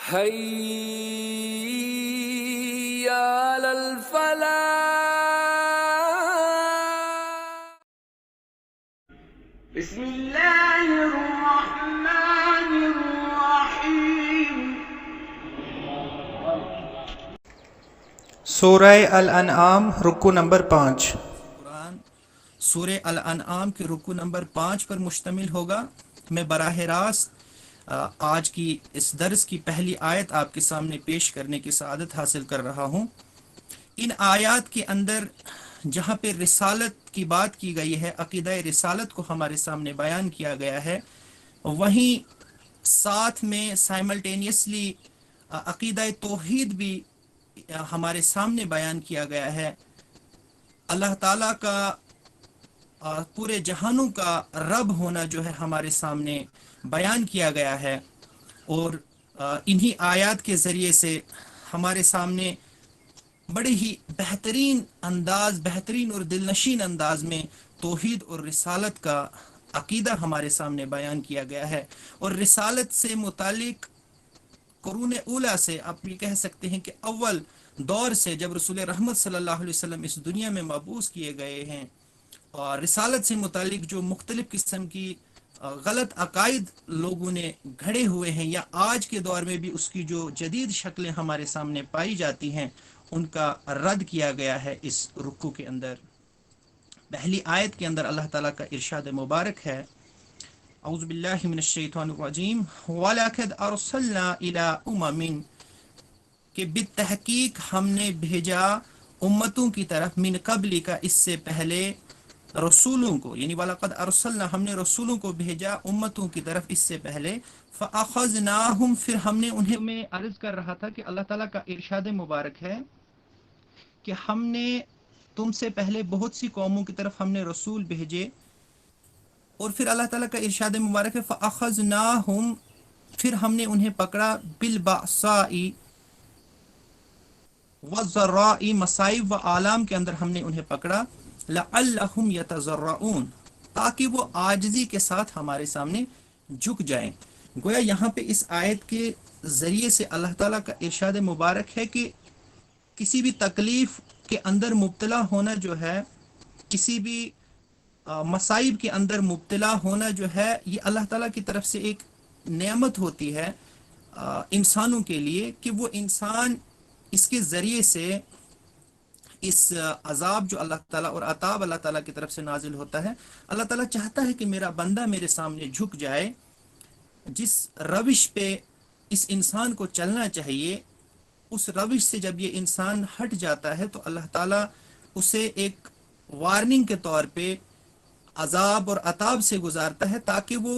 حي على الفلاح. بسم الله الرحمن الرحیم. سورہ الانعام رکو نمبر 5. قرآن سورہ الانعام کے رکو نمبر 5 پر مشتمل ہوگا. میں براہ راست آج کی اس درس کی پہلی آیت آپ کے سامنے پیش کرنے کی سعادت حاصل کر رہا ہوں. ان آیات کے اندر جہاں پہ رسالت کی بات کی گئی ہے، عقیدہ رسالت کو ہمارے سامنے بیان کیا گیا ہے، وہیں ساتھ میں سائملٹینیسلی عقیدہ توحید بھی ہمارے سامنے بیان کیا گیا ہے. اللہ تعالیٰ کا پورے جہانوں کا رب ہونا جو ہے ہمارے سامنے بیان کیا گیا ہے، اور انہی آیات کے ذریعے سے ہمارے سامنے بڑے ہی بہترین اور دلنشین انداز میں توحید اور رسالت کا عقیدہ ہمارے سامنے بیان کیا گیا ہے. اور رسالت سے متعلق قرون اولا سے آپ یہ کہہ سکتے ہیں کہ اول دور سے جب رسول رحمت صلی اللہ علیہ وسلم اس دنیا میں مبعوث کیے گئے ہیں، اور رسالت سے متعلق جو مختلف قسم کی غلط عقائد لوگوں نے گھڑے ہوئے ہیں، یا آج کے دور میں بھی اس کی جو جدید شکلیں ہمارے سامنے پائی جاتی ہیں، ان کا رد کیا گیا ہے اس رکوع کے اندر. پہلی آیت کے اندر اللہ تعالیٰ کا ارشاد مبارک ہے، اعوذ باللہ من الشیطان الرجیم وَلَقَدْ أَرْسَلْنَا إِلَىٰ أُمَمٍ، کہ بالتحقیق ہم نے بھیجا امتوں کی طرف، من قبل کا اس سے پہلے، رسولوں کو، یعنی وَلَقَدْ أَرْسَلْنَا ہم نے رسولوں کو بھیجا امتوں کی طرف اس سے پہلے، فَأَخَذْنَاهُمْ پھر ہم نے انہیں، میں عرض کر رہا تھا کہ اللہ تعالیٰ کا ارشاد مبارک ہے کہ ہم نے تم سے پہلے بہت سی قوموں کی طرف ہم نے رسول بھیجے، اور پھر اللہ تعالیٰ کا ارشاد مبارک ہے فَأَخَذْنَاهُمْ پھر ہم نے انہیں پکڑا، بِالْبَأْسَاءِ وَالضَّرَّاءِ مصائب و آلام کے اندر ہم نے انہیں پکڑا، لَعَلَّهُمْ يَتَضَرَّعُونَ تاکہ وہ عاجزی کے ساتھ ہمارے سامنے جھک جائیں. گویا یہاں پہ اس آیت کے ذریعے سے اللہ تعالیٰ کا ارشاد مبارک ہے کہ کسی بھی تکلیف کے اندر مبتلا ہونا جو ہے، کسی بھی مصائب کے اندر مبتلا ہونا جو ہے، یہ اللہ تعالیٰ کی طرف سے ایک نعمت ہوتی ہے انسانوں کے لیے، کہ وہ انسان اس کے ذریعے سے اس عذاب جو اللہ تعالیٰ اور عطاب اللہ تعالیٰ کی طرف سے نازل ہوتا ہے، اللہ تعالیٰ چاہتا ہے کہ میرا بندہ میرے سامنے جھک جائے. جس روش پہ اس انسان کو چلنا چاہیے، اس روش سے جب یہ انسان ہٹ جاتا ہے تو اللہ تعالیٰ اسے ایک وارننگ کے طور پہ عذاب اور عطاب سے گزارتا ہے، تاکہ وہ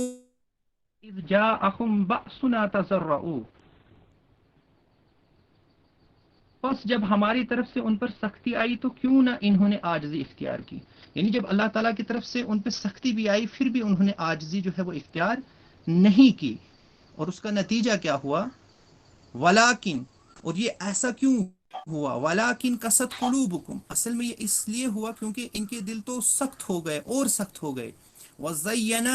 اذ جاءہم بأسنا تضرعوا، پس جب ہماری طرف سے ان پر سختی آئی تو کیوں نہ انہوں نے عاجزی اختیار کی. یعنی جب اللہ تعالیٰ کی طرف سے ان پہ سختی بھی آئی، پھر بھی انہوں نے عاجزی جو ہے وہ اختیار نہیں کی. اور اس کا نتیجہ کیا ہوا؟ ولیکن، اور یہ ایسا کیوں ہوا؟ ولیکن قست قلوبکم، اصل میں یہ اس لیے ہوا کیونکہ ان کے دل تو سخت ہو گئے اور سخت ہو گئے. وزین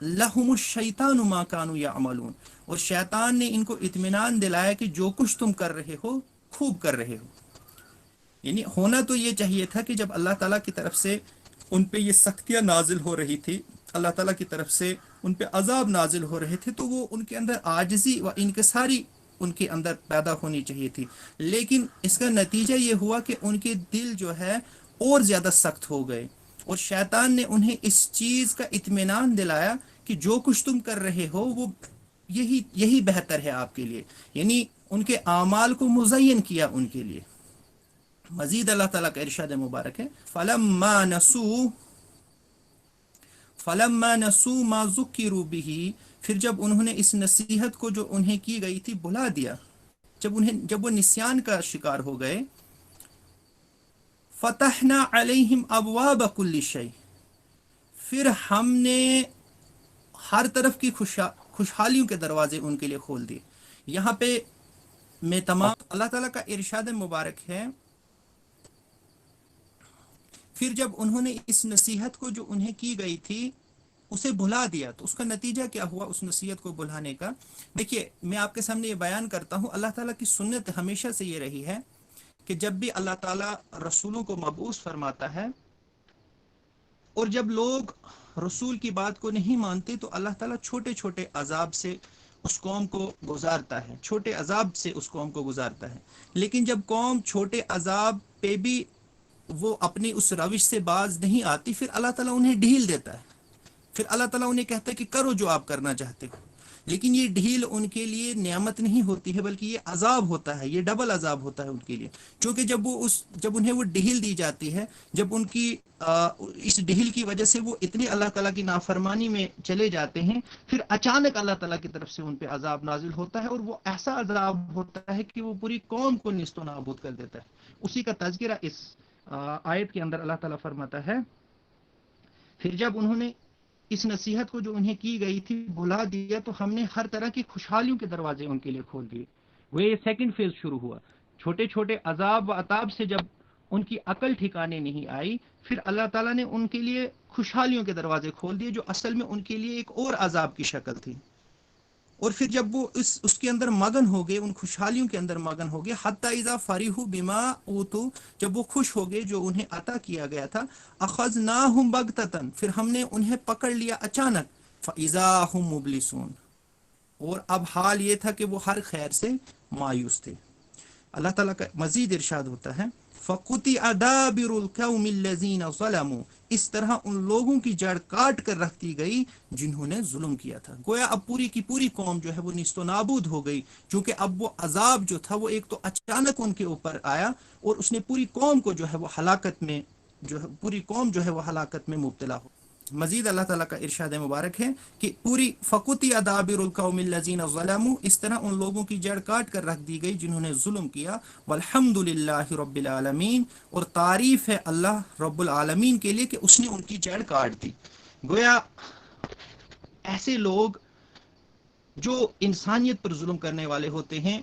لہم الشیطان ما کانوا یعملون، اور شیطان نے ان کو اطمینان دلایا کہ جو کچھ تم کر رہے ہو خوب کر رہے ہو. یعنی ہونا تو یہ چاہیے تھا کہ جب اللہ تعالیٰ کی طرف سے ان پہ یہ سختیاں نازل ہو رہی تھی، اللہ تعالیٰ کی طرف سے ان پہ عذاب نازل ہو رہے تھے، تو وہ ان کے اندر عاجزی و انکساری ان کے اندر پیدا ہونی چاہیے تھی. لیکن اس کا نتیجہ یہ ہوا کہ ان کے دل جو ہے اور زیادہ سخت ہو گئے، اور شیطان نے انہیں اس چیز کا اطمینان دلایا کہ جو کچھ تم کر رہے ہو وہ یہی بہتر ہے آپ کے لیے. یعنی ان کے اعمال کو مزین کیا ان کے لیے. مزید اللہ تعالیٰ کا ارشاد مبارک ہے فَلَمَّا نَسُوا مَا ذُكِّرُوا بِهِ، پھر جب انہوں نے اس نصیحت کو جو انہیں کی گئی تھی بھلا دیا، جب وہ نسیان کا شکار ہو گئے، فَتَحْنَا عَلَيْهِمْ أَبْوَابَ كُلِّ شَيْءٍ پھر ہم نے ہر طرف کی خوشحالیوں کے دروازے ان کے لیے کھول دیے. یہاں پہ میں تمام اللہ تعالیٰ کا ارشاد مبارک ہے، پھر جب انہوں نے اس نصیحت کو جو انہیں کی گئی تھی اسے بھلا دیا، تو اس کا نتیجہ کیا ہوا اس نصیحت کو بھلانے کا؟ دیکھیے میں آپ کے سامنے یہ بیان کرتا ہوں، اللہ تعالیٰ کی سنت ہمیشہ سے یہ رہی ہے کہ جب بھی اللہ تعالیٰ رسولوں کو مبعوث فرماتا ہے اور جب لوگ رسول کی بات کو نہیں مانتے تو اللہ تعالیٰ چھوٹے چھوٹے عذاب سے اس قوم کو گزارتا ہے، چھوٹے عذاب سے اس قوم کو گزارتا ہے۔ لیکن جب قوم چھوٹے عذاب پہ بھی وہ اپنی اس روش سے باز نہیں آتی، پھر اللہ تعالیٰ انہیں ڈھیل دیتا ہے، پھر اللہ تعالیٰ انہیں کہتا ہے کہ کرو جو آپ کرنا چاہتے ہو۔ لیکن یہ ڈھیل ان کے لیے نعمت نہیں ہوتی ہے، بلکہ یہ عذاب ہوتا ہے، یہ ڈبل عذاب ہوتا ہے ان کے لیے، کیونکہ جب انہیں وہ ڈھیل دی جاتی ہے، جب ان کی اس ڈھیل کی وجہ سے وہ اتنی اللہ تعالیٰ کی نافرمانی میں چلے جاتے ہیں، پھر اچانک اللہ تعالیٰ کی طرف سے ان پہ عذاب نازل ہوتا ہے، اور وہ ایسا عذاب ہوتا ہے کہ وہ پوری قوم کو نیست و نابود کر دیتا ہے۔ اسی کا تذکرہ اس آیت کے اندر اللہ تعالیٰ فرماتا ہے، پھر جب انہوں نے اس نصیحت کو جو انہیں کی گئی تھی بھلا دیا تو ہم نے ہر طرح کی خوشحالیوں کے دروازے ان کے لیے کھول دیے۔ وہ یہ سیکنڈ فیز شروع ہوا، چھوٹے چھوٹے عذاب و عطاب سے جب ان کی عقل ٹھکانے نہیں آئی، پھر اللہ تعالیٰ نے ان کے لیے خوشحالیوں کے دروازے کھول دیے جو اصل میں ان کے لیے ایک اور عذاب کی شکل تھی۔ اور پھر جب وہ اس کے اندر مگن ہو گئے، ان خوشحالیوں کے اندر مگن ہو گئے، حتی اذا فرحوا بما اوتوا، جب وہ خوش ہو گئے جو انہیں عطا کیا گیا تھا، اخذناہم بغتۃ، پھر ہم نے انہیں پکڑ لیا اچانک، فاذا هم مبلسون، اور اب حال یہ تھا کہ وہ ہر خیر سے مایوس تھے۔ اللہ تعالیٰ کا مزید ارشاد ہوتا ہے، فَقُطِعَ دَابِرُ الْقَوْمِ الَّذِينَ ظَلَمُوا، اس طرح ان لوگوں کی جڑ کاٹ کر رکھ دی گئی جنہوں نے ظلم کیا تھا۔ گویا اب پوری کی پوری قوم جو ہے وہ نیست و نابود ہو گئی، کیونکہ اب وہ عذاب جو تھا وہ ایک تو اچانک ان کے اوپر آیا، اور اس نے پوری قوم کو جو ہے وہ ہلاکت میں پوری قوم جو ہے وہ ہلاکت میں مبتلا ہو۔ مزید اللہ تعالیٰ کا ارشاد مبارک ہے کہ پوری فقطع دابر القوم الذین ظلموا، اس طرح ان لوگوں کی جڑ کاٹ کر رکھ دی گئی جنہوں نے ظلم کیا، والحمد للہ رب العالمین، اور تعریف ہے اللہ رب العالمین کے لیے کہ اس نے ان کی جڑ کاٹ دی۔ گویا ایسے لوگ جو انسانیت پر ظلم کرنے والے ہوتے ہیں،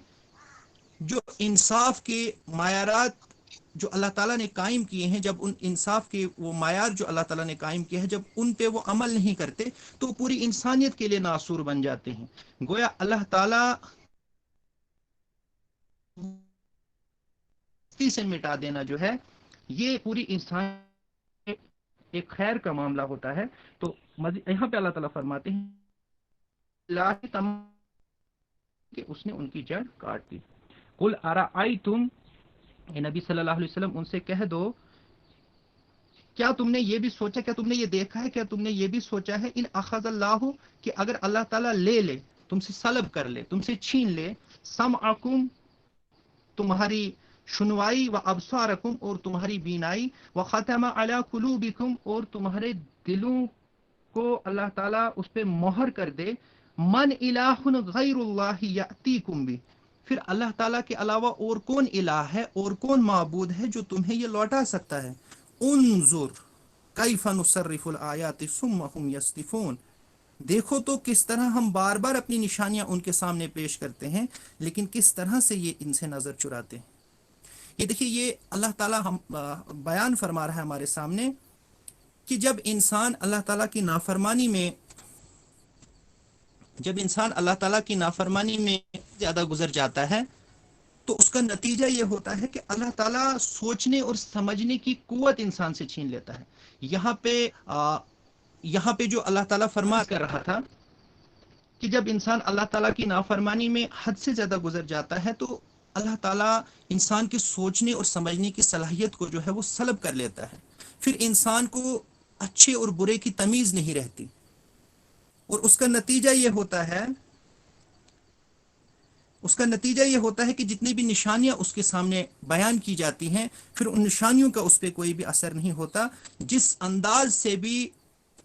جو انصاف کے معیارات جو اللہ تعالیٰ نے قائم کیے ہیں، جب ان انصاف کے وہ معیار جو اللہ تعالیٰ نے قائم کیے ہیں جب ان پہ وہ عمل نہیں کرتے تو پوری انسانیت کے لیے ناصور بن جاتے ہیں۔ گویا اللہ تعالیٰ سے مٹا دینا جو ہے یہ پوری انسان ایک خیر کا معاملہ ہوتا ہے۔ تو یہاں پہ اللہ تعالیٰ فرماتے ہیں کہ اس نے ان کی جڑ کاٹ دی۔ قل ارأیتم، اے نبی صلی اللہ علیہ وسلم ان سے کہہ دو، کیا تم نے یہ بھی سوچا، کیا تم نے یہ دیکھا ہے، کیا تم نے یہ بھی سوچا ہے، ان اخذ اللہ، کہ اگر اللہ تعالیٰ لے لے، تم سے سلب کر لے، تم سے چھین لے، سمعکم، تمہاری سنوائی، و ابصارکم، اور تمہاری بینائی، و ختم علی قلوبکم، اور تمہارے دلوں کو اللہ تعالیٰ اس پہ مہر کر دے، من الہ غیر اللہ یأتیکم بھی، پھر اللہ تعالیٰ کے علاوہ اور کون الہ ہے اور کون معبود ہے جو تمہیں یہ لوٹا سکتا ہے۔ انظر کیف نصرف الآیات ثم هم یصدفون، دیکھو تو کس طرح ہم بار بار اپنی نشانیاں ان کے سامنے پیش کرتے ہیں لیکن کس طرح سے یہ ان سے نظر چراتے ہیں۔ یہ دیکھیے، یہ اللہ تعالیٰ ہم بیان فرما رہا ہے ہمارے سامنے کہ جب انسان اللہ تعالیٰ کی نافرمانی میں زیادہ گزر جاتا ہے تو اس کا نتیجہ یہ ہوتا ہے کہ اللہ تعالیٰ سوچنے اور سمجھنے کی قوت انسان سے چھین لیتا ہے۔ یہاں پہ جو اللہ تعالیٰ فرما کر رہا تھا کہ جب انسان اللہ تعالیٰ کی نافرمانی میں حد سے زیادہ گزر جاتا ہے تو اللہ تعالیٰ انسان کے سوچنے اور سمجھنے کی صلاحیت کو جو ہے وہ سلب کر لیتا ہے، پھر انسان کو اچھے اور برے کی تمیز نہیں رہتی، اور اس کا نتیجہ یہ ہوتا ہے کہ جتنی بھی نشانیاں اس کے سامنے بیان کی جاتی ہیں پھر ان نشانیوں کا اس پہ کوئی بھی اثر نہیں ہوتا۔ جس انداز سے بھی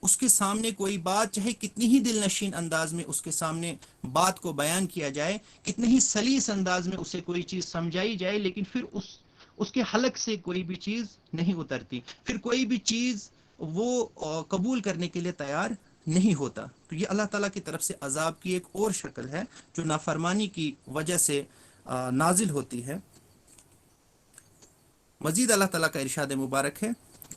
اس کے سامنے کوئی بات، چاہے کتنی ہی دل نشین انداز میں اس کے سامنے بات کو بیان کیا جائے، کتنے ہی سلیس انداز میں اسے کوئی چیز سمجھائی جائے، لیکن پھر اس کے حلق سے کوئی بھی چیز نہیں اترتی، پھر کوئی بھی چیز وہ قبول کرنے کے لیے تیار نہیں ہوتا۔ تو یہ اللہ تعالیٰ کی طرف سے عذاب کی ایک اور شکل ہے جو نافرمانی کی وجہ سے نازل ہوتی ہے۔ مزید اللہ تعالیٰ کا ارشاد مبارک ہے،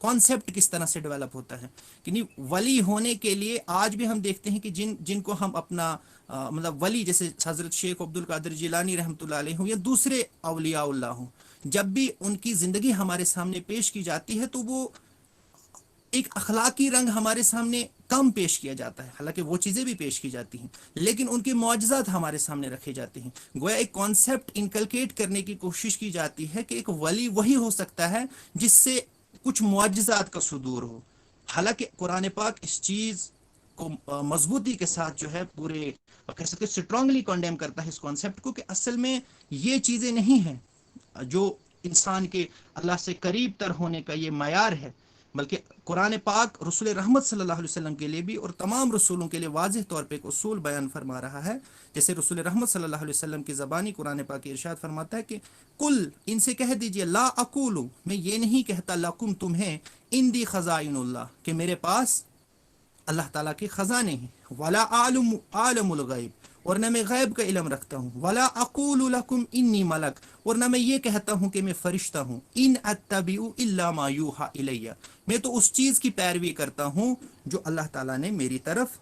کانسیپٹ کس طرح سے ڈیولپ ہوتا ہے کہ نہیں ولی ہونے کے لیے آج بھی ہم دیکھتے ہیں کہ جن کو ہم اپنا مطلب ولی جیسے حضرت شیخ عبد القادر جیلانی رحمۃ اللہ علیہ ہوں یا دوسرے اولیاء اللہ ہوں، جب بھی ان کی زندگی ہمارے سامنے پیش کی جاتی ہے تو وہ ایک اخلاقی رنگ ہمارے سامنے کم پیش کیا جاتا ہے، حالانکہ وہ چیزیں بھی پیش کی جاتی ہیں لیکن ان کے معجزات ہمارے سامنے رکھے جاتے ہیں. گویا ایک کانسیپٹ انکلکیٹ کرنے کی کوشش کی جاتی ہے کہ ایک ولی وہی ہو سکتا ہے جس سے کچھ معجزات کا صدور ہو. حالانکہ قرآن پاک اس چیز کو مضبوطی کے ساتھ جو ہے پورے کہہ سکتے اسٹرانگلی کنڈیم کرتا ہے اس کانسیپٹ کو کہ اصل میں یہ چیزیں نہیں ہیں جو انسان کے اللہ سے قریب تر ہونے کا یہ معیار ہے، بلکہ قرآن پاک رسول رحمت صلی اللہ علیہ وسلم کے لیے بھی اور تمام رسولوں کے لیے واضح طور پہ ایک اصول بیان فرما رہا ہے. جیسے رسول رحمت صلی اللہ علیہ وسلم کی زبانی قرآن پاک ارشاد فرماتا ہے کہ کل ان سے کہہ دیجئے لا اقولو میں یہ نہیں کہتا لکم تمہیں اندی خزائن اللہ کہ میرے پاس اللہ تعالیٰ کے خزانے ہیں، ولا عالم الغیب اور نہ میں غیب کا علم رکھتا ہوں، ولا اقول لکم انی ملک اور نہ میں یہ کہتا ہوں کہ میں فرشتہ ہوں، ان اتبع الا ما یوحى الی میں تو اس چیز کی پیروی کرتا ہوں جو اللہ تعالیٰ نے میری طرف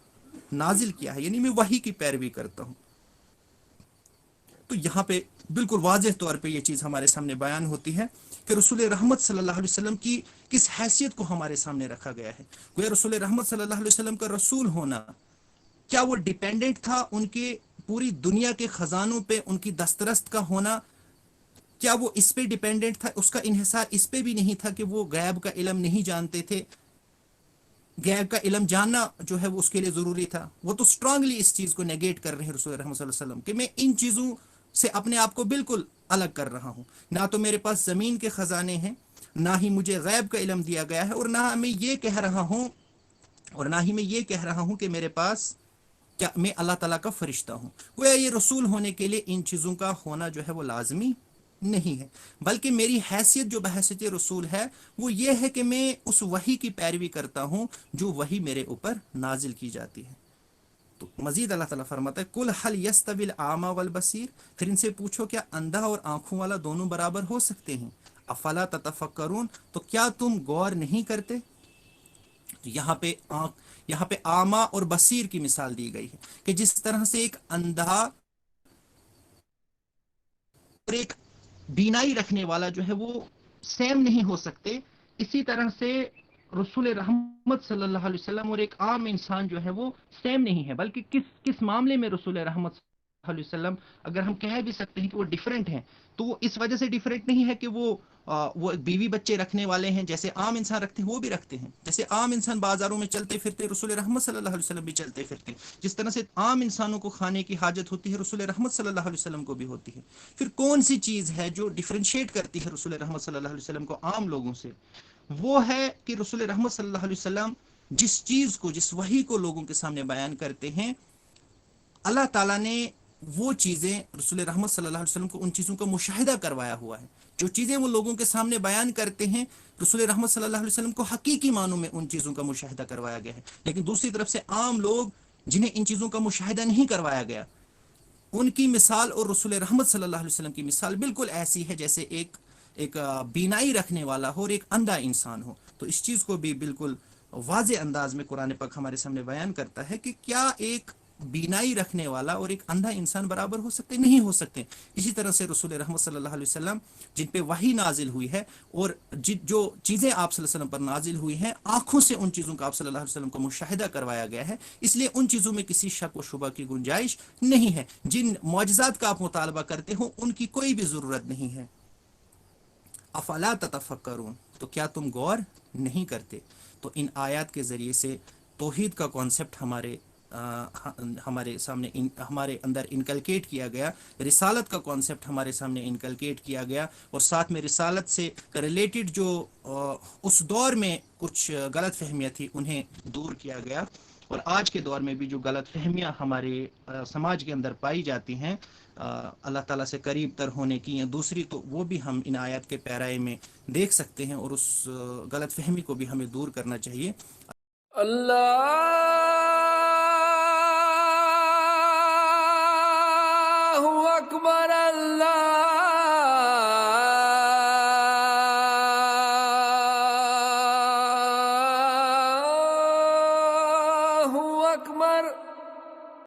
نازل کیا ہے، یعنی میں وحی کی پیروی کرتا ہوں. تو یہاں پہ بالکل واضح طور پہ یہ چیز ہمارے سامنے بیان ہوتی ہے کہ رسول رحمت صلی اللہ علیہ وسلم کی کس حیثیت کو ہمارے سامنے رکھا گیا ہے. گویا رسول رحمت صلی اللہ علیہ وسلم کا رسول ہونا کیا وہ ڈیپینڈنٹ تھا ان کے پوری دنیا کے خزانوں پہ ان کی دسترست کا ہونا، کیا وہ اس پہ ڈیپینڈنٹ تھا؟ اس کا انحصار اس پہ بھی نہیں تھا کہ وہ غیب کا علم نہیں جانتے تھے. غیب کا علم جاننا جو ہے وہ اس کے لیے ضروری تھا. وہ تو اسٹرانگلی اس چیز کو نیگیٹ کر رہے ہیں رسول رحمت صلی اللہ علیہ وسلم کہ میں ان چیزوں سے اپنے آپ کو بالکل الگ کر رہا ہوں، نہ تو میرے پاس زمین کے خزانے ہیں، نہ ہی مجھے غیب کا علم دیا گیا ہے، اور نہ میں یہ کہہ رہا ہوں کہ میرے پاس کیا میں اللہ تعالیٰ کا فرشتہ ہوں. گویا یہ رسول ہونے کے لیے ان چیزوں کا ہونا جو ہے وہ لازمی نہیں ہے، بلکہ میری حیثیت جو بحیثیت رسول ہے وہ یہ ہے کہ میں اس وحی کی پیروی کرتا ہوں جو وحی میرے اوپر نازل کی جاتی ہے. تو مزید اللہ تعالیٰ فرماتا ہے کل حل یستوی الاعمی والبصیر پھر ان سے پوچھو کیا اندھا اور آنکھوں والا دونوں برابر ہو سکتے ہیں؟ افلا تتفکرون تو کیا تم غور نہیں کرتے؟ تو یہاں پہ اعمیٰ اور بصیر کی مثال دی گئی ہے کہ جس طرح سے ایک اندھا اور ایک بینائی رکھنے والا جو ہے وہ سیم نہیں ہو سکتے، اسی طرح سے رسول رحمت صلی اللہ علیہ وسلم اور ایک عام انسان جو ہے وہ سیم نہیں ہے. بلکہ کس معاملے میں رسول رحمت صلی اللہ علیہ وسلم اگر ہم کہہ بھی سکتے ہیں کہ وہ ڈیفرنٹ ہیں تو وہ اس وجہ سے ڈیفرنٹ نہیں ہے کہ وہ بیوی بچے رکھنے والے ہیں جیسے عام انسان رکھتے ہیں، وہ بھی رکھتے ہیں. جیسے عام انسان بازاروں میں چلتے پھرتے رسول رحمت صلی اللہ علیہ وسلم بھی چلتے پھرتے، جس طرح سے عام انسانوں کو کھانے کی حاجت ہوتی ہے رسول رحمت صلی اللہ علیہ وسلم کو بھی ہوتی ہے. پھر کون سی چیز ہے جو ڈیفرینشیٹ کرتی ہے رسول رحمت صلی اللہ علیہ وسلم کو عام لوگوں سے؟ وہ ہے کہ رسول رحمت صلی اللہ علیہ وسلم جس چیز کو جس وحی کو لوگوں کے سامنے بیان کرتے ہیں، اللہ تعالیٰ نے وہ چیزیں رسول رحمت صلی اللہ علیہ وسلم کو ان چیزوں کا مشاہدہ کروایا ہوا ہے. جو چیزیں وہ لوگوں کے سامنے بیان کرتے ہیں رسول رحمت صلی اللہ علیہ وسلم کو حقیقی معنوں میں ان چیزوں کا مشاہدہ کروایا گیا ہے. لیکن دوسری طرف سے عام لوگ جنہیں ان چیزوں کا مشاہدہ نہیں کروایا گیا، ان کی مثال اور رسول رحمت صلی اللہ علیہ وسلم کی مثال بالکل ایسی ہے جیسے ایک بینائی رکھنے والا ہو اور ایک اندھا انسان ہو. تو اس چیز کو بھی بالکل واضح انداز میں قرآن پاک ہمارے سامنے بیان کرتا ہے کہ کیا ایک بینائی رکھنے والا اور ایک اندھا انسان برابر ہو سکتے؟ نہیں ہو سکتے. اسی طرح سے رسول رحمت صلی اللہ علیہ وسلم جن پہ وحی نازل ہوئی ہے اور جو چیزیں آپ صلی اللہ علیہ وسلم پر نازل ہوئی ہیں آنکھوں سے ان چیزوں کا آپ صلی اللہ علیہ وسلم کو مشاہدہ کروایا گیا ہے، اس لیے ان چیزوں میں کسی شک و شبہ کی گنجائش نہیں ہے. جن معجزات کا آپ مطالبہ کرتے ہو ان کی کوئی بھی ضرورت نہیں ہے. افلا تتفکرون تو کیا تم غور نہیں کرتے؟ تو ان آیات کے ذریعے سے توحید کا کانسیپٹ ہمارے سامنے ہمارے اندر انکلکیٹ کیا گیا، رسالت کا کانسیپٹ ہمارے سامنے انکلکیٹ کیا گیا، اور ساتھ میں رسالت سے ریلیٹڈ جو اس دور میں کچھ غلط فہمیاں تھی انہیں دور کیا گیا. اور آج کے دور میں بھی جو غلط فہمیاں ہمارے سماج کے اندر پائی جاتی ہیں اللہ تعالیٰ سے قریب تر ہونے کی یا دوسری، تو وہ بھی ہم ان آیات کے پیرائے میں دیکھ سکتے ہیں، اور اس غلط فہمی کو بھی ہمیں دور کرنا چاہیے. اللہ اکبر اللہ